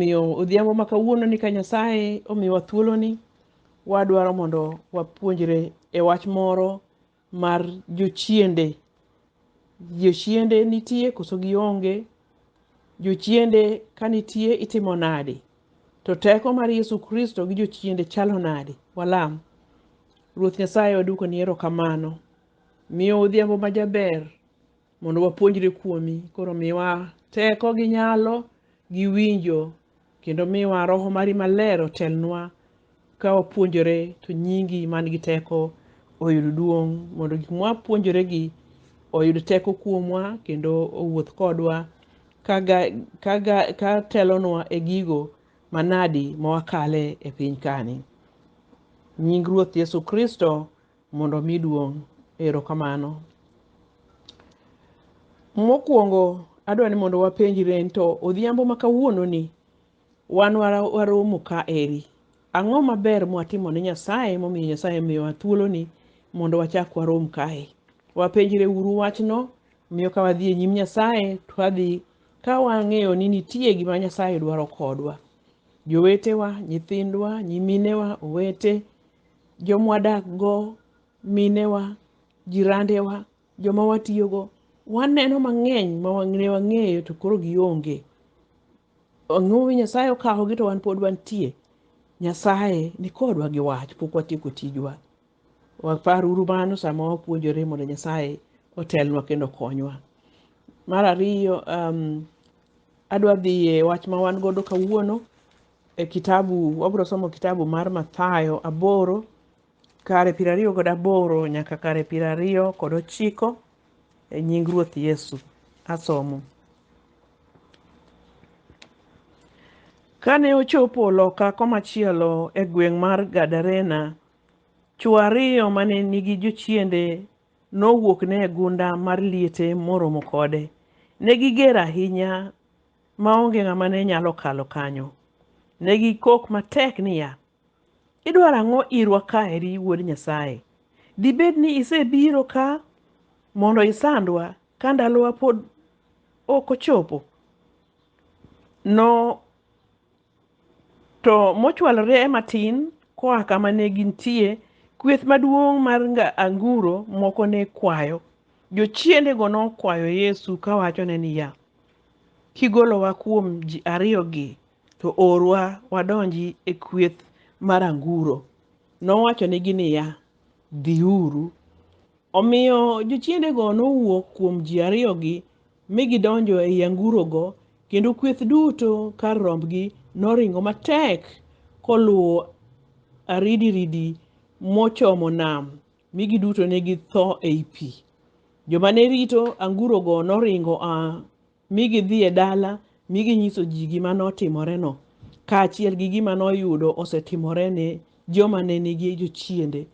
Omiyo odhiambo ma kawuono ni ka Nyasaye omiwa thuolo ni, wadwaro mondo wapuonjre e wach moro mar jochiende. Jochiende nitie koso gionge? Jochiende ka nitie itimo nade? To teko mar Yesu Kristo gi jochiende chalo nade? Walam. Ruoth Nyasaye waduko ni erokamano. Miyo odhiambo majaber mondo wapuonjre kuomi. Koro miwa teko gi nyalo gi winjo, kendo miwa roho mari maler otelnwa ka wapuonjore, to nyingi man gi teko oyud duong', mondo gik mwapuonjore gi oyud teko kuomwa kendo owuoth kodwa ka telonwa e gigo manadi mawakale e piny kani. Nying Ruoth Yesu Kristo mondo mi duong'. Erokamano. Mokwongo adwani mondo wapenjre, to odhiambo ma kawuono ni wan waromo ka eri. Ang'o maber mwatimo ne Nyasaye momiyo Nyasaye miyowa thuolo ni mondo wachak warom kae? Wapenjre uru wachno, miyo ka wadhi e nyim Nyasaye to wadhi ka wang'eyo ni nitie gima Nyasaye dwaro kodwa. Jowetewa, nyithindwa, nyiminewa, owete, joma wadak go, minewa, jirandewa, joma watiyogo, waneno mang'eny ma wang'eyo to koro gionge. Ang'o Nyasaye okawogi to wan pod wantie? Nyasaye ni kodwa gi wach, pok watieko tijwa. Waparuru mano sama wapuonjore mondo Nyasaye otelnwa kendo konywa. Mar ariyo, adwa dhi e wach ma wan godo kawuono e kitabu, wabro somo kitabu mar Mathayo 8 kare 28 nyaka kare 29 e nying Ruoth Yesu. Asomo. Kane ochopo loka komachielo e gweng' mar Gadarena, chwo ariyo mane nigi jochiende nowuok ne gunda mar liete moromo kode. Ne giger ahinya maonge ng'ama ne nyalo kalo kanyo. Ne gikok matek niya, idwaro ang'o irwa kaeri, Wuod Nyasaye? Dibed ni isebiro ka mondo isandwa ka ndalowa pod ok ochopo? No to mochwalore matin koa kama ne gintie, kweth maduong' mar anguro moko ne kwayo. Jochiende go nokwayo Yesu kawachone niya, kigolowa kuom ji ariyo gi, to orwa wadonji e kweth mar anguro. Nowachonegi niya, dhiuru. Omiyo jochiende go nowuok kuom ji ariyo gi mi gidonjo ei anguro go, kendo kweth duto kar rombgi noringo matek koluwo aridiridi mochomo nam, mi giduto ne githo ei pi. Joma ne rito anguro go noringo mi gidhi e dala mi ginyiso ji gima notimore no, kaachiel gi gima noyudo osetimore ne joma ne nigi jochiende.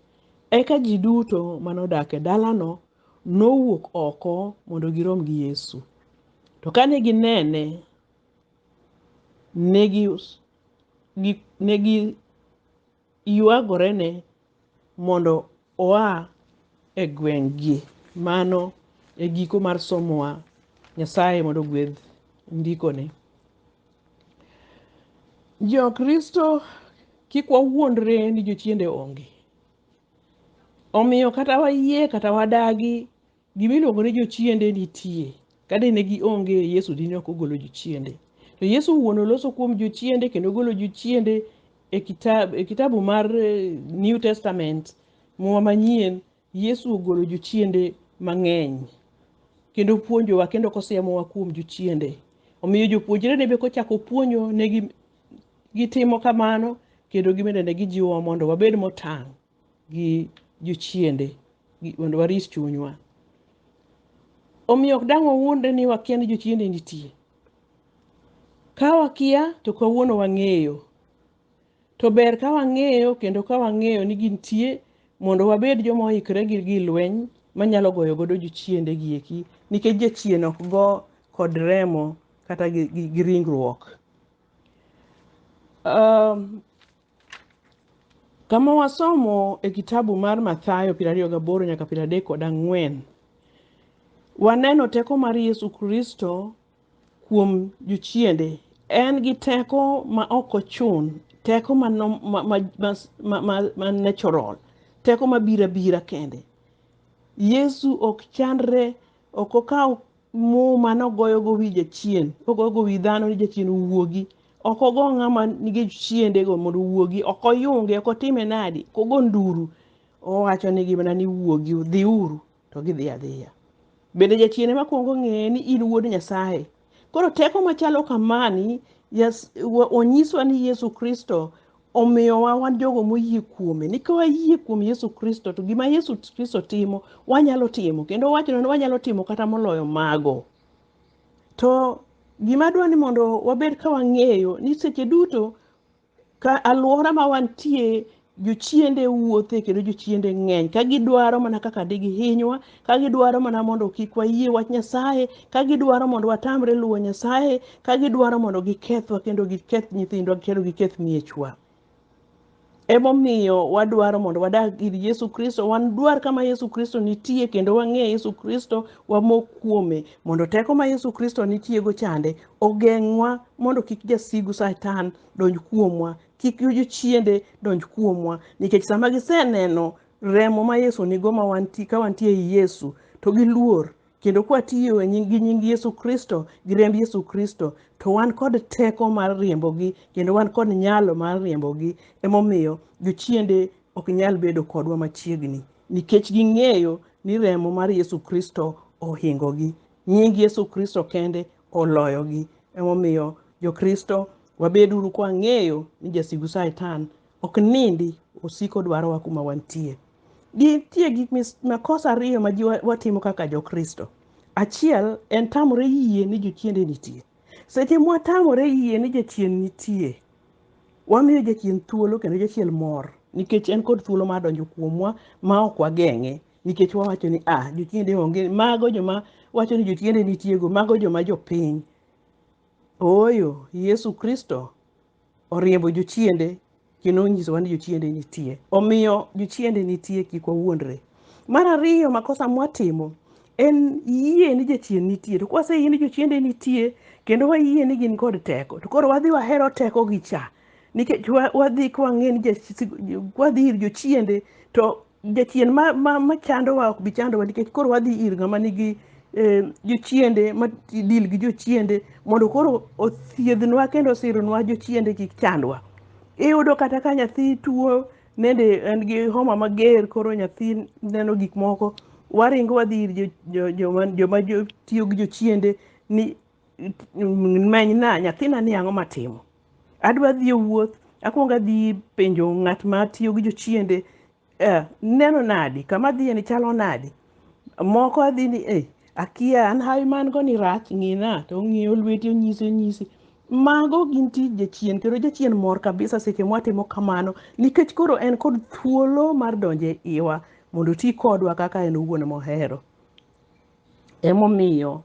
Eka ji duto manodak e dalano nowuok oko mondo girom gi Yesu. To kane ginene, negi ywagorene mondo oa e gweng'gi. Mano e giko mar somowa. Nyasaye mondo gwedh ndikone. Jo Kristo kik wawuondre ni jochiende onge. Omiyo kata wayie kata wadagi, gimiluongo ni jochiende nitie. Kade ne gionge, Yesu dine ok ogolo jochiende. To Yesu wuon oloso kuom jochiende kendo golo jochiende e kitabu mar New Testament, Muma Manyien. Yesu ogolo jochiende mang'eny kendo puonjowa kendo kosiemowa kuom jochiende. Omiyo jopuonjre ne be kochako puonjo ne gitimo kamano, kendo gimene ne gijiwowa mondo wabed motang' gi jochiende, mondo warit chunywa. Omiyo ok dang' wawuondre ni wakia ni jochiende nitie. Ka wakia to kawuono wang'eyo. To ber ka wang'eyo kendo ka wang'eyo ni gintie, mondo wabed joma oikre gi lweny manyalo goyo godo jochiende gieki, nikech jachien ok go kod remo kata gi ringruok. Kama wasomo e kitabu mar Mathayo 28 nyaka 34, waneno teko mar Yesu Kristo kuom jochiende. En gi teko ma ok ochun, teko ma natural, teko ma bira kende. Yesu ok chandre, ok okaw muma nogoyo go wi jachien, ogoyo go wi dhano ni jachien wuogi. Ok ogo ng'ama nigi chiende go mondo wuogi, ok oyunge, ok otime nadi, kogo nduru. Owacho ni gimana ni wuogi, dhi uru, to gidhi adhiya. Bende jachiene makwongo ng'eye ni in wuod Nyasaye. Koro teko machalo kamani, onyiswa ni Yesu Kristo omiyowa wan jogo moyie kuome. Ni kawayie kuom Yesu Kristo, to gima Yesu Kristo timo, wanyalo timo. Kendo wacho ni wanyalo timo kata moloyo mago. To gima dwa ni mondo wabed ka wang'eyo ni seche duto ka alwora ma wantie, jochiende wuothe kendo jochiende ng'eny ka gidwaro mana kaka digi hinywa, ka gidwaro mana mondo kik wayie wach Nyasaye, ka gidwaro mondo watamre luwo Nyasaye, ka gidwaro mondo gikethwa kendo giketh nyithindwa kendo giketh miechwa. Emomiyo wadwaro mondo wadag ir Yesu Kristo, wan dwar kama Yesu Kristo nitie kendo wang'e Yesu Kristo, wamok kuome mondo teko ma Yesu Kristo nitie go chande ogeng'wa mondo kik jasigu Satan donj kuomwa, kik jochiende donj kuomwa, nikech sama giseneno remo ma Yesu nigo ka wantie ei Yesu, to giluor. Kendo kwatiyo gi nying Yesu Kristo, gi remb Yesu Kristo, to wan kod teko mar riembogi, kendo wan kod nyalo mar riembogi. Emomiyo jochiende ok nyal bedo kodwa machiegni, nikech ging'eyo ni remo mar Yesu Kristo ohingogi. Nying Yesu Kristo kende oloyogi. Emomiyo jokristo wabeduru kwa ng'eyo ni jasigu Satan ok nindi, osiko dwarowa kuma wantie. Nitie gik makosa ariyo ma ji watimo kaka jokristo. Achiel en tamore yie ni jochiende nitie. Seche mwatamore yie ni jachien nitie, wamiyo jachien thuolo kendo jachien mor, nikech en kod thuolo mar donjo kuomwa ma ok wageng'e, nikech wawacho ni jochiende onge, mago joma wacho ni jochiende nitiego, mago joma jopiny. Ooyo, Yesu Kristo oriembo jochiende kendo onyisowa ni jochiende nitie. Omiyo jochiende nitie, kik wawuondre. Mar ariyo, makosa mwatimo en yie ni jachien nitie. To kwaseyie ni jochiende nitie kendo wayie ni gin kod teko, to koro wadhi wahero teko gi cha, nikech wadhi kwang'e ni wadhi ir jochiende, to jachien ma chandowa ok bi chandowa, nikech koro wadhi ir ng'ama nigi jochiende ma dil gi jochiende mondo koro othiedhnwa kendo sironwa jochiende kik chandwa. Iyudo kata ka nyathi tuo, nende en gi homa mager, koro nyathi neno gik moko, waringo wadhi ir joma tiyo gi jochiende ni menyna nyathina ni ang'o matimo. Adwa dhi wuoth, akwongo adhi penjo ng'at ma tiyo gi jochiende, neno nadi, kama dhiye ni chalo nadi. Moko adhi ni akia, an hawi man go ni rach, ng'ina, to ong'iyo lweti, onyisi. Mago gin tij jachien, kendo jachien mor kabisa seche mwatimo kamano, nikech koro en kod thuolo mar donje iwa mondo ti kodwa kaka en owuon mohero. Emomiyo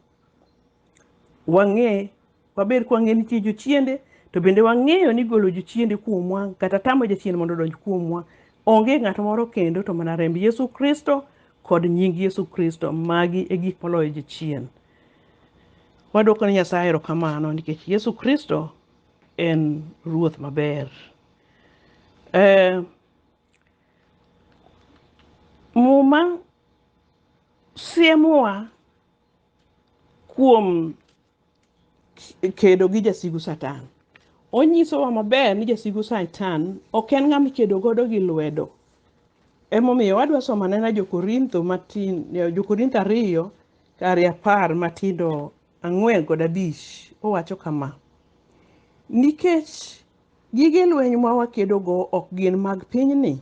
wabed kwang'e nitie jochiende, to bende wang'eyo ni golo jochiende kuomwa kata tamo jachien mondo donj kuomwa onge ng'at moro kendo to mana remb Yesu Kristo kod nying Yesu Kristo. Magi e gik moloyo jachien. Wadwoko ni Nyasaye erokamano nikech Yesu Kristo en ruoth maber. Muma siemowa kuom kedo gi jasigu Satan. Onyisowa maber ni jasigu Satan ok en ng'ama ikedo godo gi lwedo. Emomiyo wadwa somo anena Jokorintho 2:10 matindo 4-5. Owacho kama: nikech gige lweny ma wakedogo ok gin mag pinyni,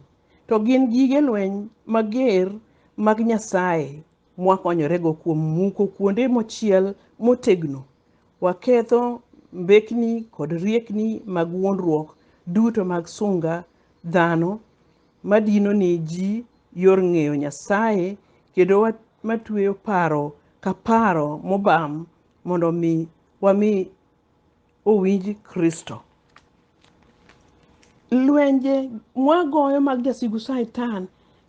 to gin gige lweny mager mag Nyasaye mwakonyorego kuom muko kuonde mochiel motegno. Waketho mbekni kod riekni mag wuondruok duto mag sunga dhano madino ne ji yor ng'eyo Nyasaye, kendo matweyo paro ka paro mobam mondo wami owinj Kristo. Lwenje mwagoyo mag jasigu Satan,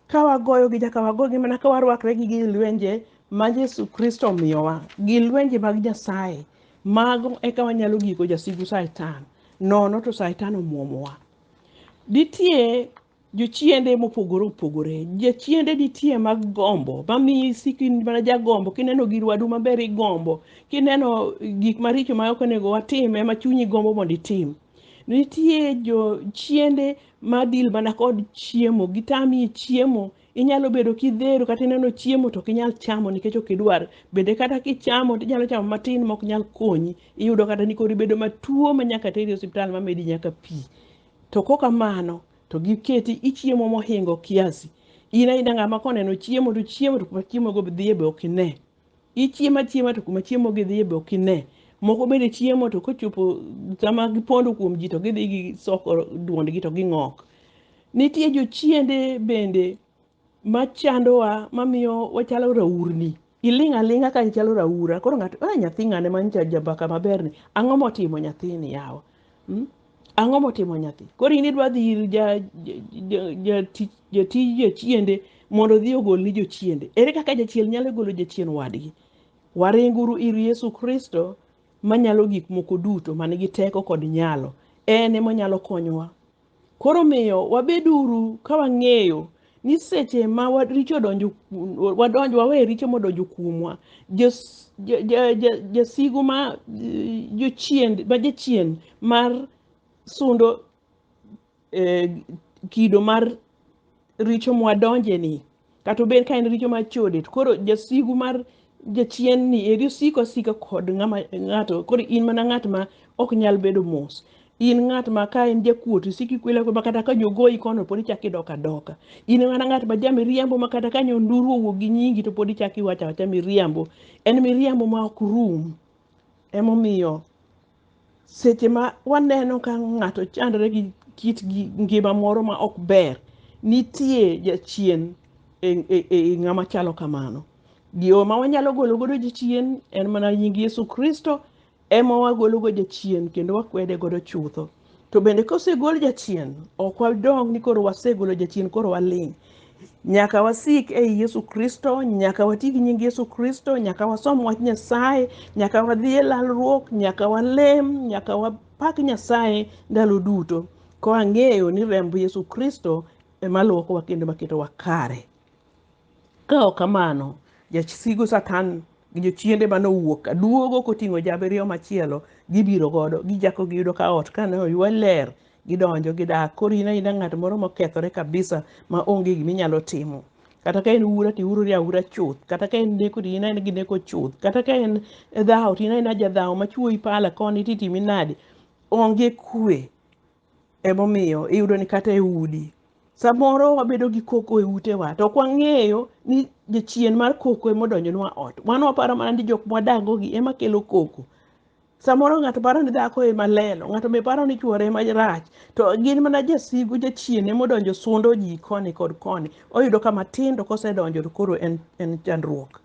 ka wagoyogi jaka wagogi mana ka warwakre gi lwenje ma Yesu Kristo omiyowa, gi lwenje mag Nyasaye. Mago eka wanyalo giko jasigu Satan. Nono to Satan omuomowa. Nitie jochiende mopogore opogore. Jochiende nitie mag gombo. Mamiyo isiki mana jagombo. Kineno gir wadu maber igombo. Kineno gik maricho ma ok onego watim ema chunyi gombo mondo itim. Nitie jochiende madil mana kod chiemo. Gitami chiemo. Inyalo bedo kidhero kata ineno chiemo to ok inyal chamo nikech ok idwar. Bende kata kichamo to inyalo chamo matin ma ok nyal konyi. Iyudo kata ni koro ibedo matuo ma nyaka teri e osiptal mamedi nyaka pi. To kokamano to giketi ichiemo mohingo kiasi. In aina ng'ama koneno chiemo to kuma chiemo go dhiye be ok ine. Ichiemo achiema to kuma chiemo go dhiye be ok ine. Moko bende chiemo to kochopo sama gipondo kuom ji to gidhi gi soko duondgi to ging'ok. Nitie jochiende bende machandowa mamiyo wachalo raurni. Iling' aling'a ka ichalo raura. Koro ng'ato, nyathi ng'ane mancha jabaka maber ni. Ang'o motimo nyathini yawa? Ang'o motimo nyathi? Koro in idwa dhi ir jatij jochiende mondo dhi ogol ni jochiende. Ere kaka jachiel nyalo golo jachien wadgi? Waringuru ir Yesu Kristo manyalo gik moko duto, manigi teko kod nyalo. En ema nyalo konyowa. Koro miyo wabeduru ka wang'eyo ni seche ma wawe richo modonjo kuomwa, jasigu ma jachien mar sundo kido mar richo mwadonje ni, kata obed ka en richo mar chode, koro jasigu mar jachien ni eri sika kod ng'ato. Koro in mana ng'at ma ok nyal bedo mos. In ng'at ma ka en jakuot isiki kwela ma kata ka jogoyi kono pod ichaki dok adoka. In mana ng'at ma jamiriambo ma kata ka nyonduru owuok gi nyingi to pod ichaki wacho awacha miriambo. En miriambo ma ok rum. Emomiyo seche ma waneno ka ng'ato chandre gi kit ngima moro ma ok ber, nitie jachien e ng'ama chalo kamano. Dio ma wanyalo golo godo jachien en mana nying Yesu Kristo, ema wagolo godo jachien kendo wakwede godo chutho. To bende kosegol jachien, ok wadong ni koro wasegolo jachien koro waling'. Nyaka wasik ei Yesu Kristo, nyaka wati gi nying Yesu Kristo, nyaka wasom wach Nyasaye, nyaka wadhi e lalruok, nyaka walem, nyaka wapak Nyasaye ndalo duto. Ko ang'eyo ni remb Yesu Kristo ema luokowa kendo maketo wakare. Ka ok kamano, jasigu Satan gi jochiende manowuok duogo koting'o jabiriyo machielo, gibiro godo, gijako giyudo ka ot kane oywa ler, gidonjo gidak. Koro in aina ng'at moro mokethore kabisa ma onge giminyalo timo. Kata ka en ura ti ururi aura chuth, kata ka en neko ti ina gi neko chuth, kata ka en dhawo ti ina jadhawo machuoyi pala koni titimi nadi, onge kwe. Emomiyo iyudo ni kata e udi samoro wabedo gi koko e utewa to ok wang'eyo ni jachien mar koko ema odonjonwa ot. Mano waparo mana ni jok mwadago gi ema kelo koko. Samoro ng'ato paro ni dhako ema lelo, ng'ato be paro ni chuore ema rach, to gin mana jasigu jachien ema odonjo sundo ji koni kod koni. Oyudo ka matindo kosedonjo to koro en chandruok.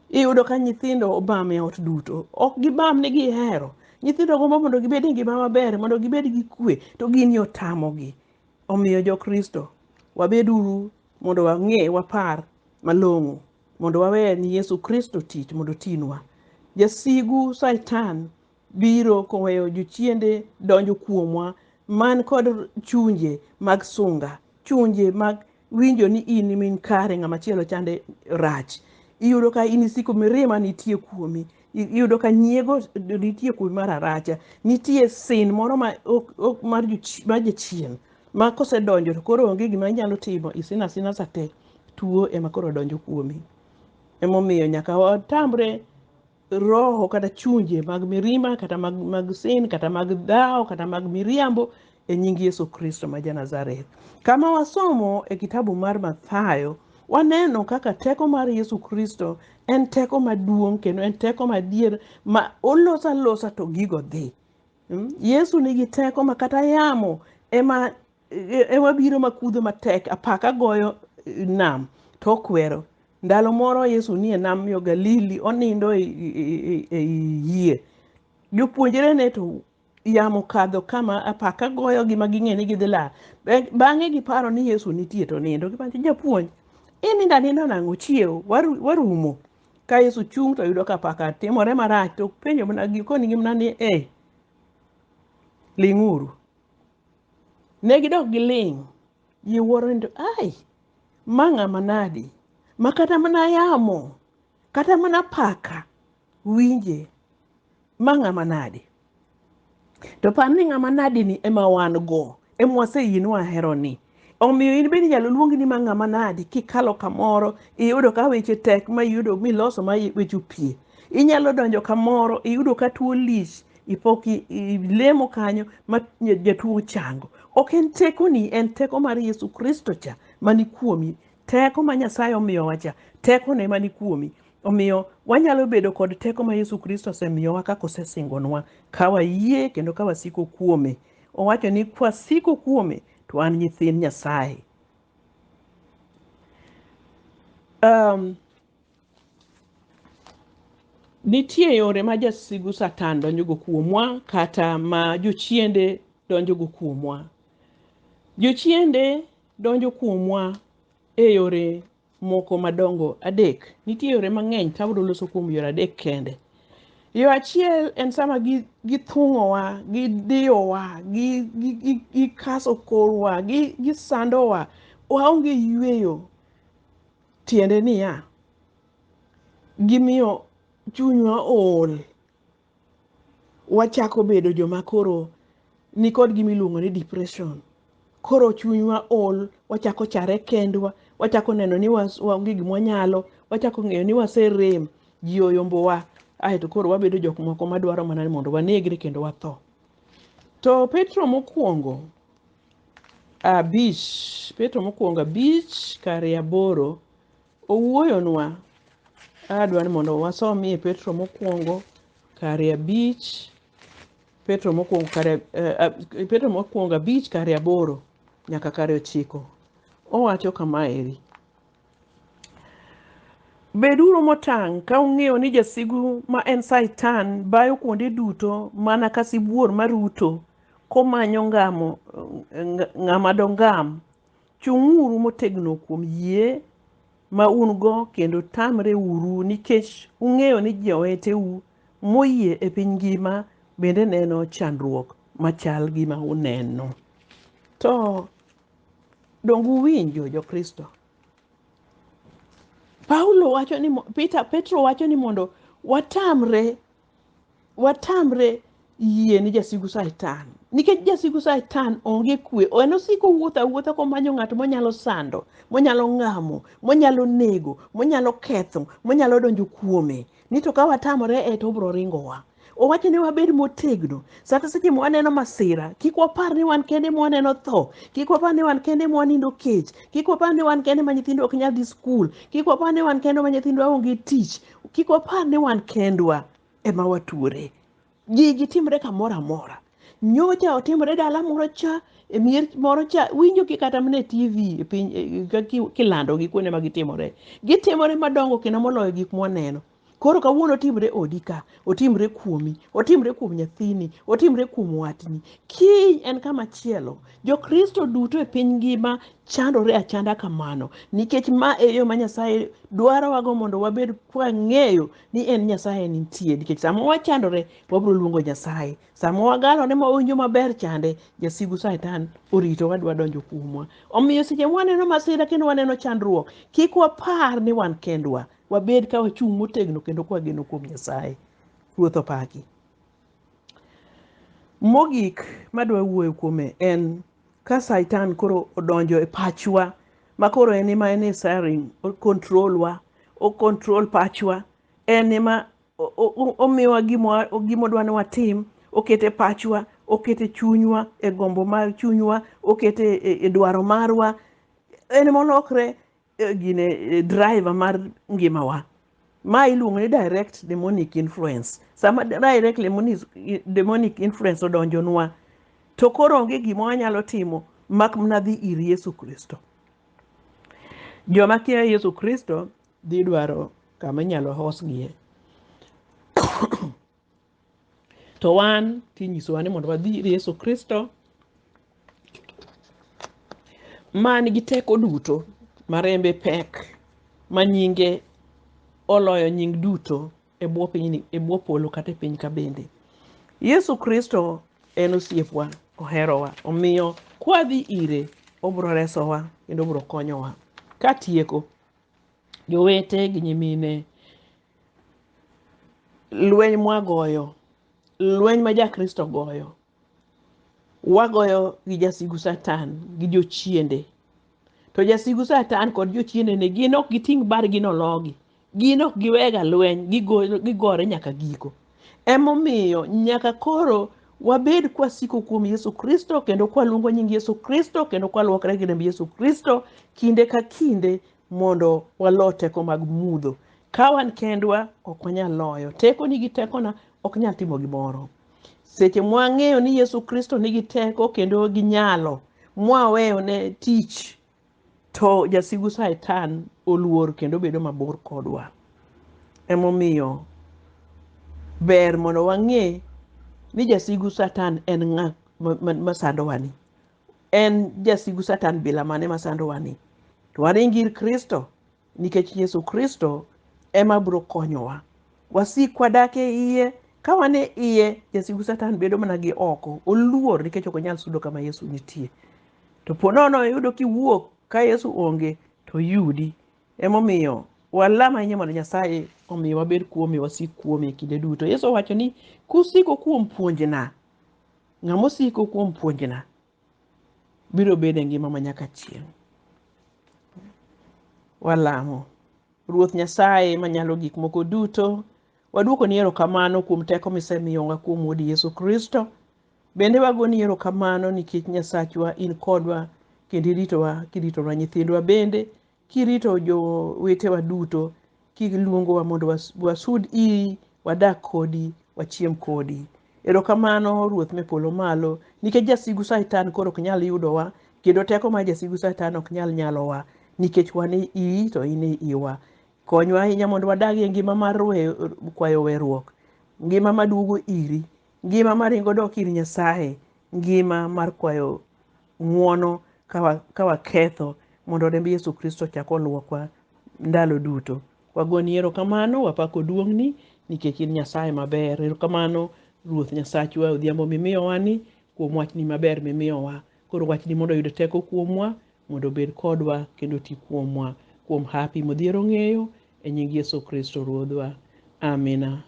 Iyudo ka nyithindo obam e ot duto, ok gibam ni gihero. Nyithindo gombo mondo gibed e ngima maber, mondo gibed gi kwe, to gini otamogi. Omiyo jokristo wabeduru mondo wang'e wapar malong'o, mondo wawe ni Yesu Kristo tich mondo tinwa. Jasigu Satan biro koweyo jochiende donjo kuomwa man kod chunje mag sunga, chunje mag winjo ni in min kare, ng'ama chielo chande rach. Iyudo ka in isiko mirima nitie kuomi, iyudo ka nyiego nitie kuomi mar aracha, nitie sin moro mar jachien ma kosedonjo to koro onge gima inyalo timo, isina sina sate, tuo ema koro donjo kuomi. Emomiyo nyaka watamre roho kata chunje mag mirima, kata mag sin, kata mag dhawo, kata mag miriambo e nying Yesu Kristo ma Nazareth. Kama wasomo e kitabu mar Mathayo, waneno kaka teko mar Yesu Kristo en teko maduong' kendo en teko madier ma olosa to gigo dhi. Yesu nigi teko ma kata yamo ema biro makudho matek, apaka goyo nam to okwero. Ndalo moro Yesu ni e nam yo Galili, onindo e yie. Jopuonjre ne to yamo kadho kama apaka goyo gi maging'e ni gidhi lal. Bang'e giparo ni Yesu nitie to nindo. Gipanjo, japuonj, inindo nang'o chiewo, warumo. ka Yesu chung to yudo ka paka timore marach to penjo mana gikoni gimna ni ling'uru. Ne gidok giling', yie wuoro ni ai ma ng'ama nadi ma kata mana yamo kata mana paka winje, ma ng'ama nadi. To par ni ng'ama nadi ni ema wan go, ema waseyinwa hero ni. Omiyo in bende nyalo luongi ni ma ng'ama nadi kikalo kamoro iyudo ka weche tek ma iyudo miloso ma weche pie. Inyalo donjo kamoro iyudo ka tuo lich ipoki ilemo kanyo ma jatuo chango. Ok en teko ni, en teko mar Yesu Kristo cha mani kuomi. Teko ma Nyasaye omiyowa cha, teko ne mani kuomi. Omiyo wanyalo bedo kod teko ma Yesu Kristo osemiyowa kaka osesingonwa ka wayie kendo ka wasiko kuome. Owacho ni kwasiko kuome to an nyithind Nyasaye. Nitie yore ma jasigu Satan donjogo kuomwa kata ma jochiende donjogo kuomwa. Jochiende donjo kuomwa e yore moko madongo adek. Nitie yore mang'eny ka abiro loso kuom yore adek kende. Yo achiel en sama githung'owa, gidiyowa, gikaso korwa, gisandowa, waonge yweyo. Tiende niya, gimiyo chunywa ol. Wachako bedo joma koro nikod gimiluongo ni depression. Koro chunywa ol, wachako chare kendwa, wachako neno ni waonge gima wanyalo, wachako ng'eyo ni waserem, ji oyombowa. To koro wabedo jok moko madwaro mana mondo wanegre kendo watho. To Petro mokwongo 5 kare 8 owuoyonwa. Adwa ni mondo wasomie Petro mokwongo kare 5, Petro mokwongo 5 kare 8 nyaka kare 9. Owacho kama eri: beduru motang' ka ung'eyo ni jasigu ma en Satan bayo kuonde duto mana ka sibuor maruto komanyo ng'ama dongam. Chung'uru motegno kuom yie ma un go kendo tamre uru, nikech ung'eyo ni joweteu moyie e piny ngima bende neno chandruok machal gima uneno. To dongu winjo jokristo. Petro wacho ni mondo watamre yie ni jasigu Satan. Nikech jasigu Satan onge kwe. En osiko wuotho awuotha komanyo ng'ato monyalo sando, monyalo ng'amo, monyalo nego, monyalo ketho, monyalo donjo kuome. Ni to ka watamre to obiro ringowa. Owacho ni wabed motegno. Saka seche ma waneno masira, kik wapar ni wan kende ma waneno tho, kik wapar ni wan kende ma wanindo kech, kik wapar ni wan kende ma nyithindo ok nyal dhi skul, kik wapar ni wan kende ma nyithindwa onge tich, kik wapar ni wan kendwa ema watuore. Gigi timre kamoro amora. Nyocha otimre dala moro cha, e mier moro cha, winjo kata mne TV piny kilando gi kuonde ma gitimore. Gitimore madongo kendo moloyo gik mwaneno. Koro kawuono otimre odi ka, otimre kuomi, otimre kuom nyathini, otimre kuom watni. Kiny en kama chielo. Jokristo duto e piny ngima chandore achanda kamano. Nikech ma e yo ma Nyasaye dwaro wago mondo wabed kwang'eyo ni en Nyasaye nitie. Nikech sama wachandore wabiro luongo Nyasaye. Sama wagalore ma owinjo maber chande, jasigu Satan orito wadwa donjo kuomwa. Omiyo seche waneno masira kendo waneno chandruok, kik wapar ni wan kendwa. Wabed ka wachung' motegno kendo kwa geno kuom Nyasaye. Ruoth opaki. Mogik madwa wuoyo kuome en ka Satan koro odonjo e pachwa, ma koro en ema en steering, o control pachwa, en ema omiwa gima dwa ni watim, okete pachwa, okete chunywa, e gombo mar chunywa, okete e dwaro marwa. En molokre driver mar ngimawa. Ma iluongo ni direct demonic influence. Sama direct demonic influence odonjonwa, to koro onge gima wanyalo timo mak mana dhi ir Yesu Kristo. Joma kia Yesu Kristo dhi dwaro kama inyalo hosgie. To wan tinyisowa ni mondo wadhi ir Yesu Kristo man gi teko duto, marembe pek, ma nyinge oloyo nying duto e bwo piny, e bwo polo kata e piny ka bende. Yesu Kristo en osiepwa, oherowa, omiyo kwadhi ire obro resowa kendo obro konyowa. Katieko, jowete gi nyimine, lweny mwagoyo, lweny ma jakristo goyo, wagoyo gi jasigu Satan gi jochiende. To jasigu Satan kod jochiende ne gin ok giting' bargi nologi, gin ok giwega lweny, gigore nyaka giko. Emomiyo nyaka koro wabed kwasiko kuom Yesu Kristo, kendo kwaluongo nying Yesu Kristo, kendo kwaluokre gi remb Yesu Kristo kinde ka kinde, mondo walo teko mag mudho. Ka wan kendwa ok wanyal loyo. Teko nigi tekona ok nyal timo gimoro. Seche mwang'eyo ni Yesu Kristo nigi teko kendo gi nyalo, mwaweyo ne tich, to jasigu Satan oluor kendo bedo mabor kodwa. Emomiyo ber mondo wang'e ni jasigu Satan en ng'a masandowani. En jasigu Satan bila mane masandowani. To waring ir Kristo, nikech Yesu Kristo ema bro konyowa. Wasik wadak e iye, ka wan e iye, jasigu Satan bedo mana gi oko, oluor nikech ok onyal sudo kama Yesu nitie. To ponono yudo kiwuok ka Yesu onge, to yudi. Emomiyo walama ahinya mondo Nyasaye omiyo wabed kuome, wasik kuome kinde duto. Yesu owacho ni kusiko kuom puonjna, ng'ama osiko kuom puonjna biro bedo e ngima manyaka chieng'. Walamo. Ruoth Nyasaye manyalo gik moko duto, waduoko ni erokamano kuom teko misemiyowa kuom Wuodi Yesu Kristo. Bende wagoni erokamano nikech Nyasachwa in kodwa kendo iritowa, kiritowa nyithindwa bende, kirito jowetewa duto, kiluongowa mondo wasud iri, wadak kodi, wachiem kodi. Erokamano Ruoth mepolo malo, nikech jasigu Satan koro ok nyal yudowa, kendo teko mar jasigu Satan ok nyal nyalowa, nikech wan e iri to in e iwa. Konywa ahinya mondo wadag e ngima mar kwayo weruok, ngima maduogo iri, ngima maringo dok ir Nyasaye, ngima mar kwayo ng'uono ka waketho, mondo remb Yesu Kristo chak oluokwa ndalo duto. Wagoni erokamano, wapako duong'ni nikech in Nyasaye maber. Erokamano Ruoth Nyasachwa odhiambo mimiyowani, kuom wachni maber mimiyowa. Koro wachni mondo oyud teko kuomwa, mondo obed kodwa kendo ti kuomwa, kuom hapi modhiero ng'eyo, e nying Yesu Kristo Ruodhwa. Amina.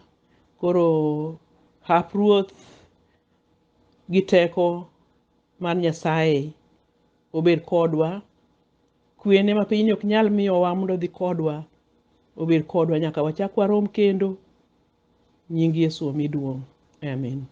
Koro hap Ruoth gi teko mar Nyasaye obed kodwa. Kwene ma piny ok nyal miyowa mondo dhi kodwa, obed kodwa nyaka wachak warom kendo. Nying Yesu omi duong'. Amen.